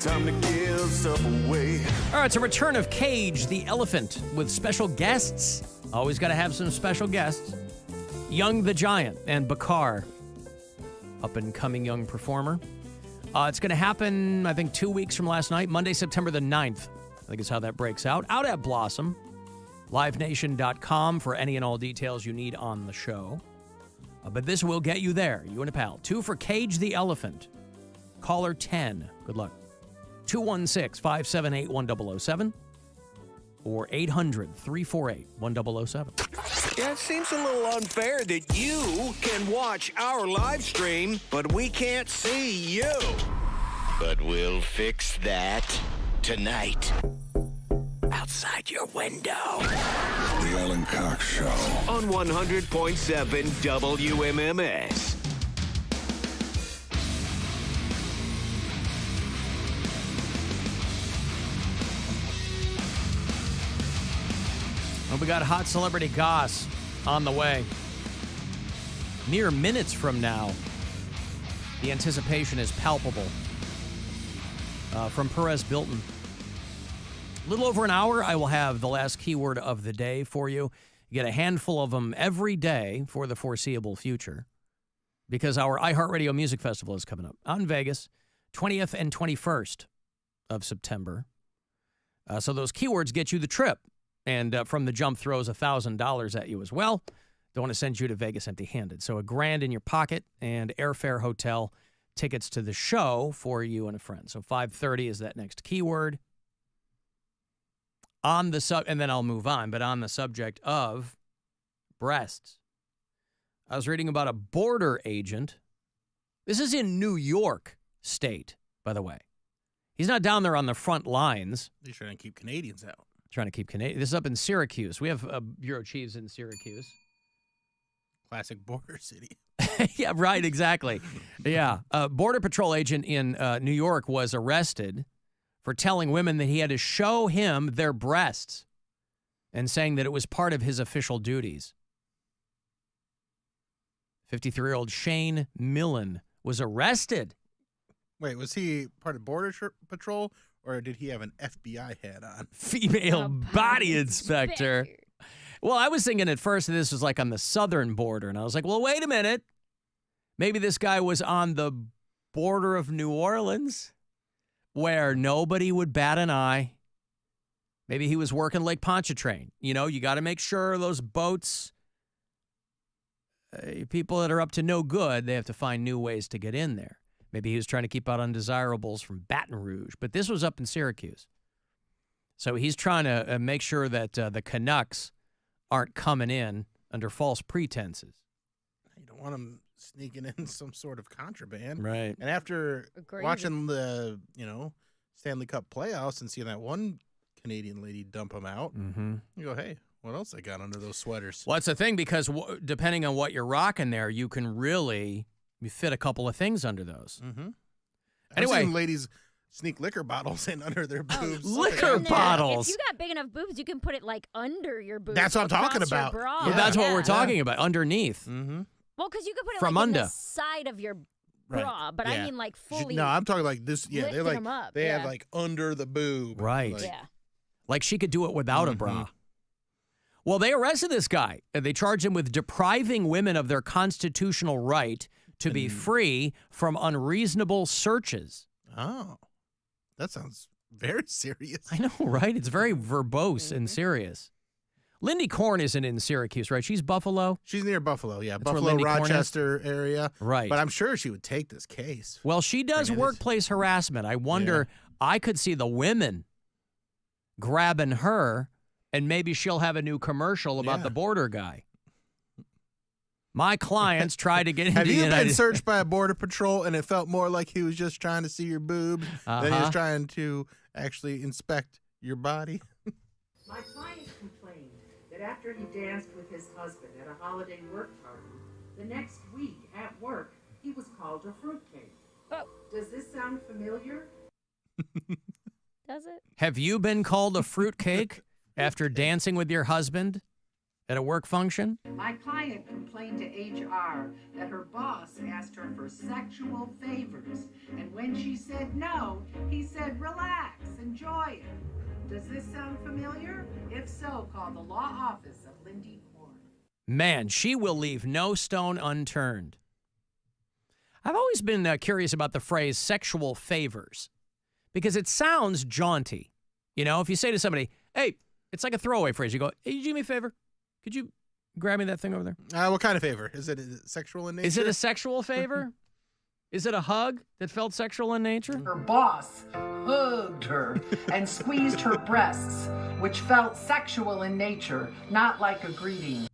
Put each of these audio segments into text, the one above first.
Time to give stuff away. All right, it's a return of Cage the Elephant with special guests. Always got to have some special guests. Young the Giant and Bakar, up-and-coming young performer. It's going to happen, I think, 2 weeks from last night, Monday, September the 9th. I think is how that breaks out. Out at Blossom. LiveNation.com for any and all details you need on the show. But this will get you there, you and a pal. 2 for Cage the Elephant. Caller 10. Good luck. 216-578-1007 or 800-348-1007. Yeah, it seems a little unfair that you can watch our live stream, but we can't see you. But we'll fix that tonight. Outside your window. The Alan Cox Show. On 100.7 WMMS. Well, we got hot celebrity goss on the way. Mere minutes from now, the anticipation is palpable. From Perez, Bilton. A little over an hour, I will have the last keyword of the day for you. You get a handful of them every day for the foreseeable future because our iHeartRadio Music Festival is coming up out in Vegas, 20th and 21st of September. So those keywords get you the trip. And From the Jump throws $1,000 at you as well. Don't want to send you to Vegas empty-handed. So $1,000 in your pocket and airfare, hotel, tickets to the show for you and a friend. So 5:30 is that next keyword. And then I'll move on. But on the subject of breasts, I was reading about a border agent. This is in New York State, by the way. He's not down there on the front lines. He's trying to keep Canadians out. Trying to keep Canadian. This is up in Syracuse. We have bureau chiefs in Syracuse. Classic border city. Yeah, right, exactly. Yeah. A Border Patrol agent in New York was arrested for telling women that he had to show him their breasts and saying that it was part of his official duties. 53-year-old Shane Millen was arrested. Wait, was he part of Border Patrol? Or did he have an FBI hat on? Female body inspector. Well, I was thinking at first that this was like on the southern border. And I was like, well, wait a minute. Maybe this guy was on the border of New Orleans where nobody would bat an eye. Maybe he was working Lake Pontchartrain. You know, you got to make sure those boats, people that are up to no good, they have to find new ways to get in there. Maybe he was trying to keep out undesirables from Baton Rouge, but this was up in Syracuse. So he's trying to make sure that the Canucks aren't coming in under false pretenses. You don't want them sneaking in some sort of contraband. Right. And after watching the, Stanley Cup playoffs and seeing that one Canadian lady dump them out, you go, hey, what else they got under those sweaters? Well, that's the thing, because depending on what you're rocking there, you can really... You fit a couple of things under those. Mm-hmm. Anyway, I've seen ladies sneak liquor bottles in under their boobs. Liquor bottles. If you got big enough boobs, you can put it like under your boobs. That's what I'm talking across your about. bra. Well, that's what we're talking about, underneath. Mm-hmm. Well, because you could put it From like under. in the side of your bra, but I mean like fully. No, I'm talking like this. Yeah, they're like them up. they have like under the boob. Right. Like, Yeah. Like she could do it without a bra. Well, they arrested this guy. They charged him with depriving women of their constitutional right to be free from unreasonable searches. Oh, that sounds very serious. I know, right? It's very verbose and serious. Lindy Korn isn't in Syracuse, right? She's Buffalo? She's near Buffalo, yeah. That's where Buffalo, Lindy Korn is? Rochester area. Right. But I'm sure she would take this case. Well, she does Granted. workplace harassment. I wonder, I could see the women grabbing her, and maybe she'll have a new commercial about the border guy. My clients try to get into Have the you United been searched by a border patrol and it felt more like he was just trying to see your boobs than he was trying to actually inspect your body? My client complained that after he danced with his husband at a holiday work party, the next week at work, he was called a fruitcake. Oh. Does this sound familiar? Does it? Have you been called a fruitcake after dancing with your husband at a work function? My client complained to HR that her boss asked her for sexual favors, and When she said no, he said, relax, enjoy it. Does this sound familiar? If so, call the law office of Lindy Korn. Man, she will leave no stone unturned. I've always been curious about the phrase sexual favors because it sounds jaunty. You know, if you say to somebody, hey, it's like a throwaway phrase. You go, hey, you do me a favor? Could you grab me that thing over there? What kind of favor? Is it sexual in nature? Is it a sexual favor? Is it a hug that felt sexual in nature? Her boss hugged her and squeezed her breasts, which felt sexual in nature, not like a greeting.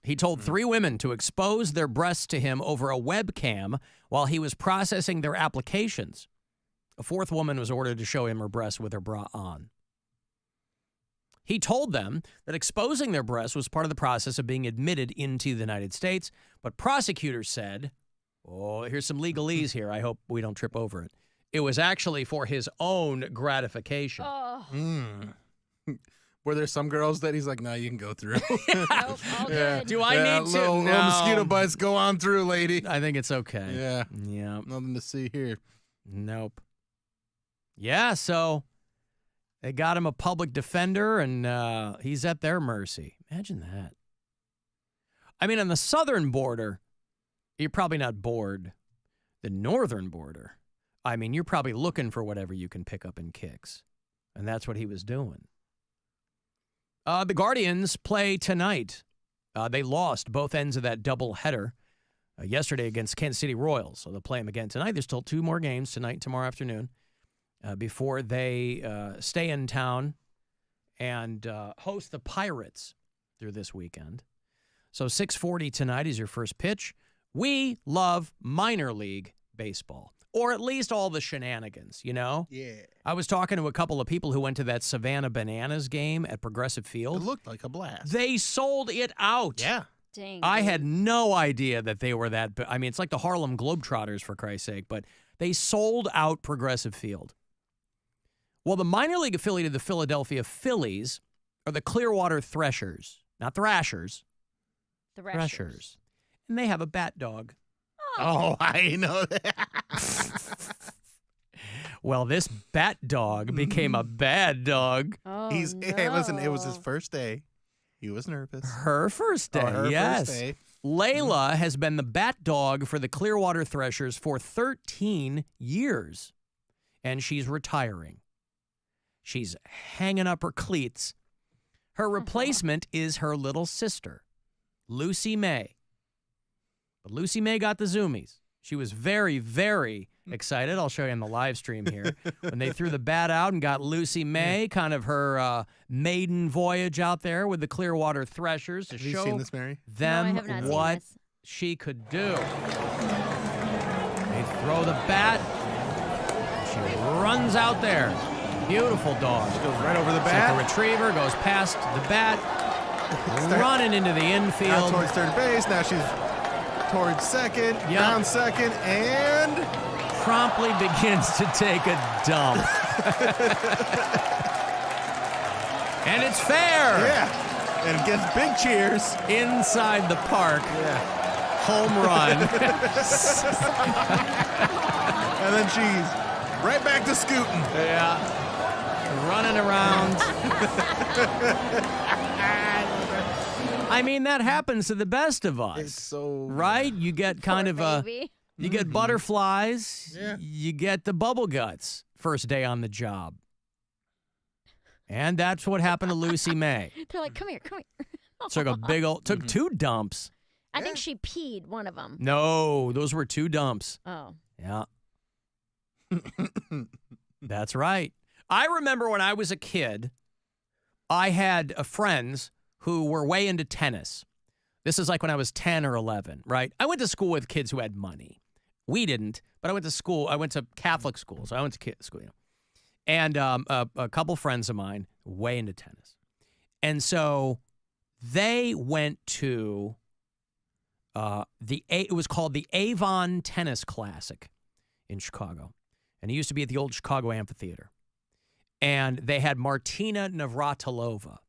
He told 3 women to expose their breasts to him over a webcam while he was processing their applications. A 4th woman was ordered to show him her breasts with her bra on. He told them that exposing their breasts was part of the process of being admitted into the United States, but prosecutors said, oh, here's some legalese here. I hope we don't trip over it. It was actually for his own gratification. Oh. Were there some girls that he's like, no, you can go through? Nope, all good. Do I need to? Little No. mosquito bites, go on through, lady. I think it's okay. Yeah. Yeah. Nothing to see here. Nope. Yeah, so they got him a public defender, and he's at their mercy. Imagine that. I mean, on the southern border, you're probably not bored. The northern border, I mean, you're probably looking for whatever you can pick up in kicks. And that's what he was doing. The Guardians play tonight. They lost both ends of that doubleheader yesterday against Kansas City Royals. So they'll play them again tonight. There's still 2 more games tonight and tomorrow afternoon before they stay in town and host the Pirates through this weekend. So 6:40 tonight is your first pitch. We love minor league baseball, or at least all the shenanigans, you know? Yeah. I was talking to a couple of people who went to that Savannah Bananas game at Progressive It Field. looked like a blast. They sold it out. Yeah. Dang. I dude. had no idea that they were that. I mean, it's like the Harlem Globetrotters, for Christ's sake, but they sold out Progressive Field. Well, the minor league affiliate of the Philadelphia Phillies are the Clearwater Threshers, not Thrashers, Threshers. And they have a bat dog. Oh, I know that. Well, this bat dog became a bad dog. Oh, Hey, listen, it was his no. first day. He was nervous. Her first day, Her yes. first day. Layla has been the bat dog for the Clearwater Threshers for 13 years, and she's retiring. She's hanging up her cleats. Her replacement is her little sister, Lucy May. But Lucy May got the zoomies. She was very, very excited. I'll show you on the live stream here. When they threw the bat out and got Lucy May, kind of her maiden voyage out there with the Clearwater Threshers to Have you show seen this, Mary? them No, I have not seen what this. she could do. They throw the bat. She runs out there. Beautiful dog. Goes right over the It's bat. like a retriever, goes past the bat, running into the Now infield. towards third base. Now she's towards second. Yep. Down second. And Promptly begins to take a dump. And it's fair. yeah. And gets big cheers. Inside the park. Yeah. Home run. And then she's right back to scooting. Yeah. Running around. I mean, that happens to the best of us. It's so Right? You get kind Poor of a, baby. you get butterflies. Yeah. You get the bubble guts first day on the job. And that's what happened to Lucy May. They're like, come here, come here. Took a big old, took 2 dumps. I think she peed one of them. No, those were 2 dumps. Oh. Yeah. That's right. I remember when I was a kid, I had friends who were way into tennis. This is like when I was 10 or 11, right? I went to school with kids who had money. We didn't, but I went to school. I went to Catholic school, so I went to school, you know. And a couple friends of mine way into tennis. And so they went to it was called the Avon Tennis Classic in Chicago. And it used to be at the old Chicago Amphitheater. And they had Martina Navratilova.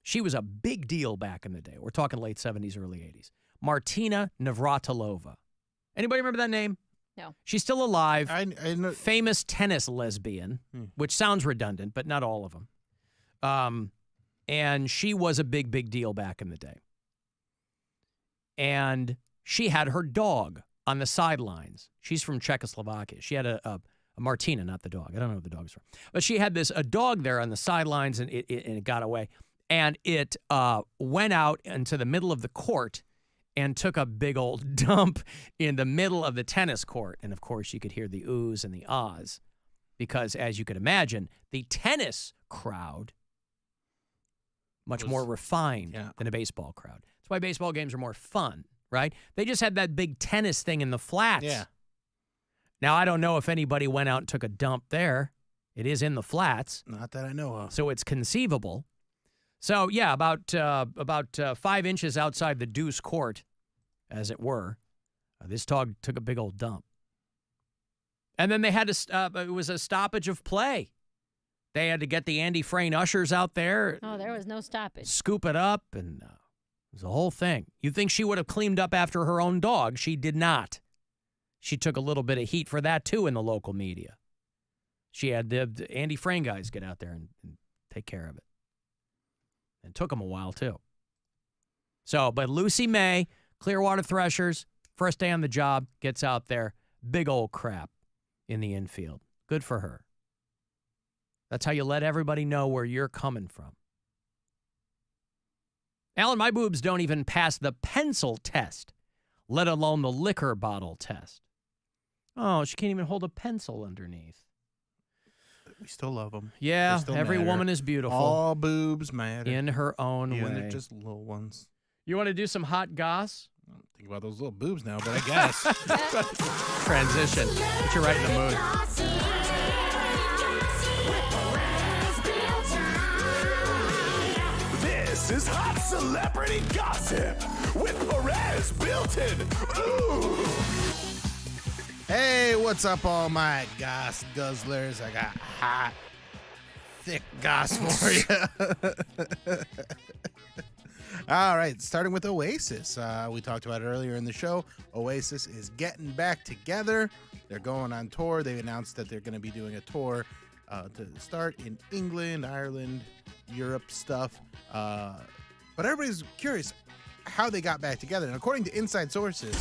She was a big deal back in the day. We're talking late 70s, early 80s. Martina Navratilova. Anybody remember that name? No. She's still alive. I know. Famous tennis lesbian, which sounds redundant, but not all of them. And she was a big, big deal back in the day. And she had her dog on the sidelines. She's from Czechoslovakia. She had a Martina, not the dog. I don't know who the dog's from. But she had a dog there on the sidelines, and it got away. And it went out into the middle of the court and took a big old dump in the middle of the tennis court. And, of course, you could hear the oohs and the ahs because, as you could imagine, the tennis crowd much more refined than a baseball crowd. That's why baseball games are more fun, right? They just had that big tennis thing in the flats. Yeah. Now, I don't know if anybody went out and took a dump there. It is in the flats. Not that I know of. So it's conceivable. So, yeah, about 5 inches outside the deuce court, as it were, this dog took a big old dump. And then they had to, it was a stoppage of play. They had to get the Andy Frayne ushers out there. Oh, there was no stoppage. Scoop it up, and it was a whole thing. You'd think she would have cleaned up after her own dog. She did not. She took a little bit of heat for that, too, in the local media. She had the Andy Frayne guys get out there and take care of it. It took them a while, too. So, but Lucy May, Clearwater Threshers, first day on the job, gets out there. Big old crap in the infield. Good for her. That's how you let everybody know where you're coming from. Alan, my boobs don't even pass the pencil test, let alone the liquor bottle test. Oh, she can't even hold a pencil underneath. We still love them. Yeah, every woman is beautiful. All boobs matter. In her own way. They're just little ones. You want to do some hot goss? I don't think about those little boobs now, but I guess. Transition. But you're right in the mood. This is Hot Celebrity Gossip with Perez, Bilton. Ooh. Hey, what's up, all my goss guzzlers? I got hot, thick goss for you. All right, starting with Oasis. We talked about it earlier in the show. Oasis is getting back together. They're going on tour. They announced that they're going to be doing a tour to start in England, Ireland, Europe stuff. But everybody's curious how they got back together. And according to inside sources,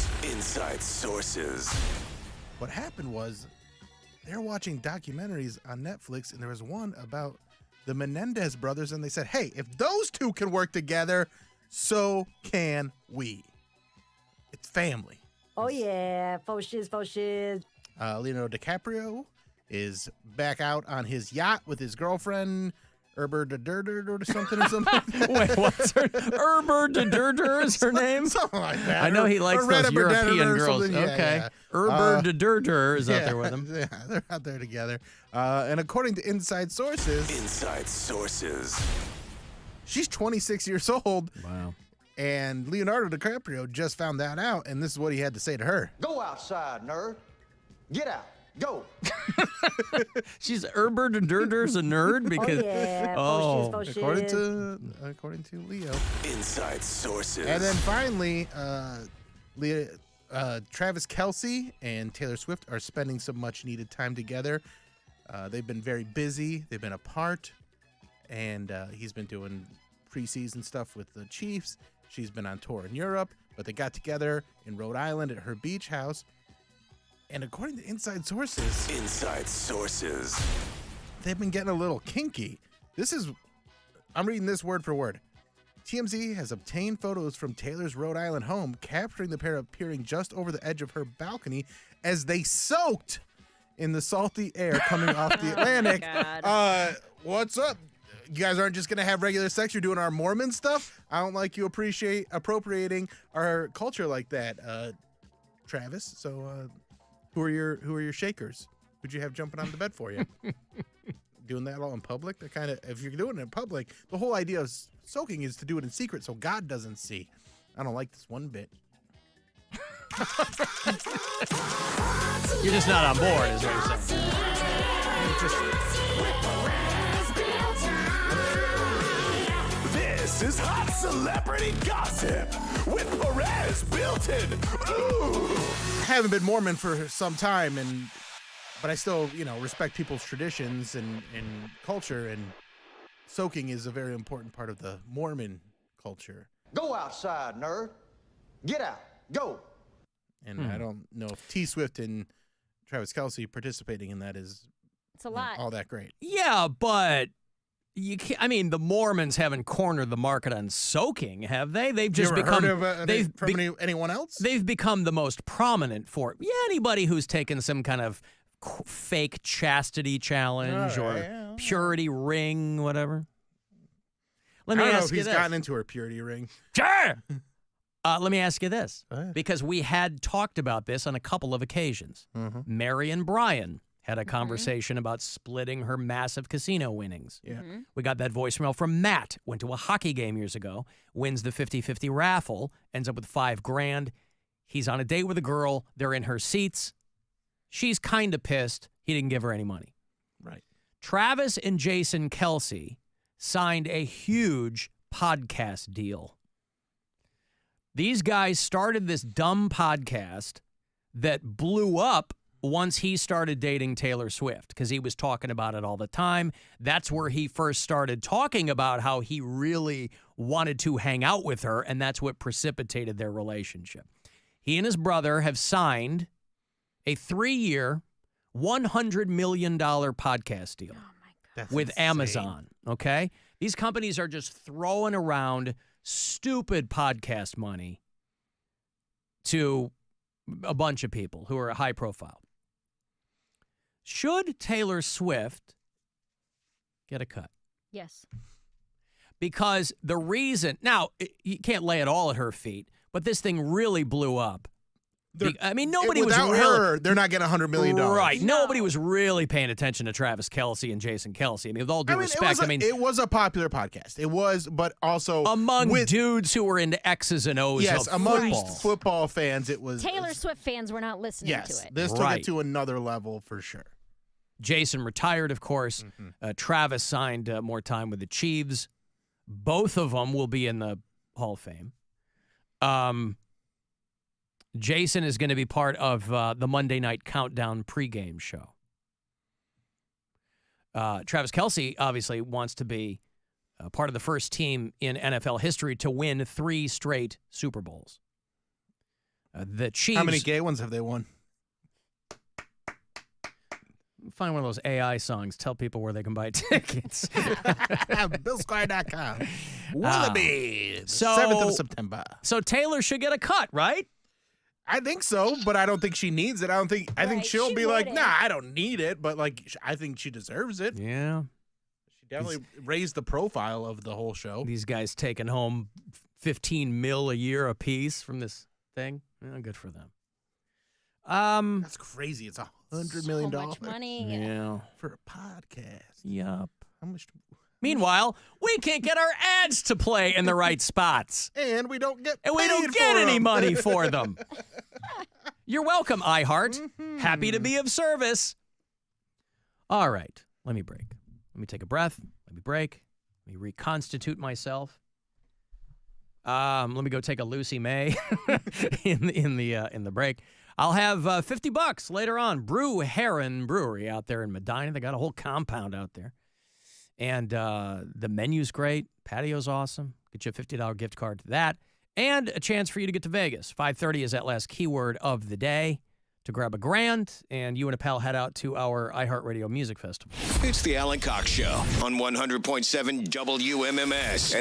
what happened was they're watching documentaries on Netflix, and there was one about the Menendez brothers, and they said, hey, if those two can work together, so can we. It's family. Oh, yeah. Faux shiz. Leonardo DiCaprio is back out on his yacht with his girlfriend, Erber de Durder or something. Wait, what's her? Erber de Durder is her name? Something like that. I know he likes those European girls. Okay. Yeah. Erber de Durder is out there with him. Yeah, they're out there together. And according to inside sources, she's 26 years old. Wow. And Leonardo DiCaprio just found that out, and this is what he had to say to her. Go outside, nerd. Get out. Go. She's Erber de Durder's a nerd because Faux shiz. According to Leo. Inside sources. And then finally, Travis Kelce and Taylor Swift are spending some much needed time together. They've been very busy. They've been apart, and he's been doing preseason stuff with the Chiefs. She's been on tour in Europe, but they got together in Rhode Island at her beach house. And according to inside sources, they've been getting a little kinky. I'm reading this word for word. TMZ has obtained photos from Taylor's Rhode Island home, capturing the pair appearing just over the edge of her balcony as they soaked in the salty air coming off the Atlantic. What's up? You guys aren't just going to have regular sex. You're doing our Mormon stuff. I don't like you appropriating our culture like that, Travis. So who are your shakers? Who'd you have jumping on the bed for you? Doing that all in public? That kind of, if you're doing it in public, the whole idea of soaking is to do it in secret so God doesn't see. I don't like this one bit. you're just not on board, is what you're saying. This is Hot celebrity gossip with Perez, Bilton. Ooh. I haven't been Mormon for some time, but I still, respect people's traditions and culture, and soaking is a very important part of the Mormon culture. Go outside, nerd. Get out. Go. And I don't know if T Swift and Travis Kelce participating in that is It's a lot. all that great. Yeah, but you can't, the Mormons haven't cornered the market on soaking, have they? They've just you ever become. heard of anyone else? They've become the most prominent for it. Yeah, anybody who's taken some kind of fake chastity challenge or purity ring, whatever. Let me I don't know ask if you he's this. gotten into her purity ring. Sure. Let me ask you this, Go ahead. because we had talked about this on a couple of occasions. Mary and Brian had a conversation about splitting her massive casino winnings. Yeah. We got that voicemail from Matt. Went to a hockey game years ago, wins the 50-50 raffle, ends up with $5,000. He's on a date with a girl. They're in her seats. She's kind of pissed he didn't give her any money. Right. Travis and Jason Kelce signed a huge podcast deal. These guys started this dumb podcast that blew up once he started dating Taylor Swift, because he was talking about it all the time. That's where he first started talking about how he really wanted to hang out with her, and that's what precipitated their relationship. He and his brother have signed a 3-year, $100 million podcast deal with insane. Amazon, okay? These companies are just throwing around stupid podcast money to a bunch of people who are high profile. Should Taylor Swift get a cut? Yes. Because the reason, now, you can't lay it all at her feet, but this thing really blew up. Nobody was without really, her, they're not getting $100 million. Right. No. Nobody was really paying attention to Travis Kelce and Jason Kelce. With all due respect, it was a popular podcast. It was, but also among dudes who were into X's and O's yes, of among football. football fans, it was Taylor Swift fans were not listening yes, to it. this took Right. it to another level for sure. Jason retired, of course. Travis signed more time with the Chiefs. Both of them will be in the Hall of Fame. Jason is going to be part of the Monday Night Countdown pregame show. Travis Kelce obviously wants to be part of the first team in NFL history to win 3 straight Super Bowls. The Chiefs. How many gay ones have they won? Find one of those AI songs. Tell people where they can buy tickets. BillSquire.com. Wallaby. So- 7th of September. So Taylor should get a cut, right? I think so, but I don't think she needs it. I think Right, she'll she be like, wouldn't. nah, I don't need it, but I think she deserves it. Yeah. She definitely raised the profile of the whole show. These guys taking home $15 million a year apiece from this thing. Good for them. That's crazy. It's $100 million So much money. Yeah. for a podcast. Yup. How much? Meanwhile, we can't get our ads to play in the right spots. And we don't get And we don't paid get for any 'em. money for them. You're welcome, iHeart. Happy to be of service. All right. Let me break. Let me take a breath. Let me break. Let me reconstitute myself. Let me go take a Lucy May in the break. I'll have $50 later on. Brew Heron Brewery out there in Medina. They got a whole compound out there. And the menu's great. Patio's awesome. Get you a $50 gift card to that. And a chance for you to get to Vegas. 5:30 is that last keyword of the day to grab $1,000. And you and a pal head out to our iHeartRadio Music Festival. It's the Alan Cox Show on 100.7 WMMS.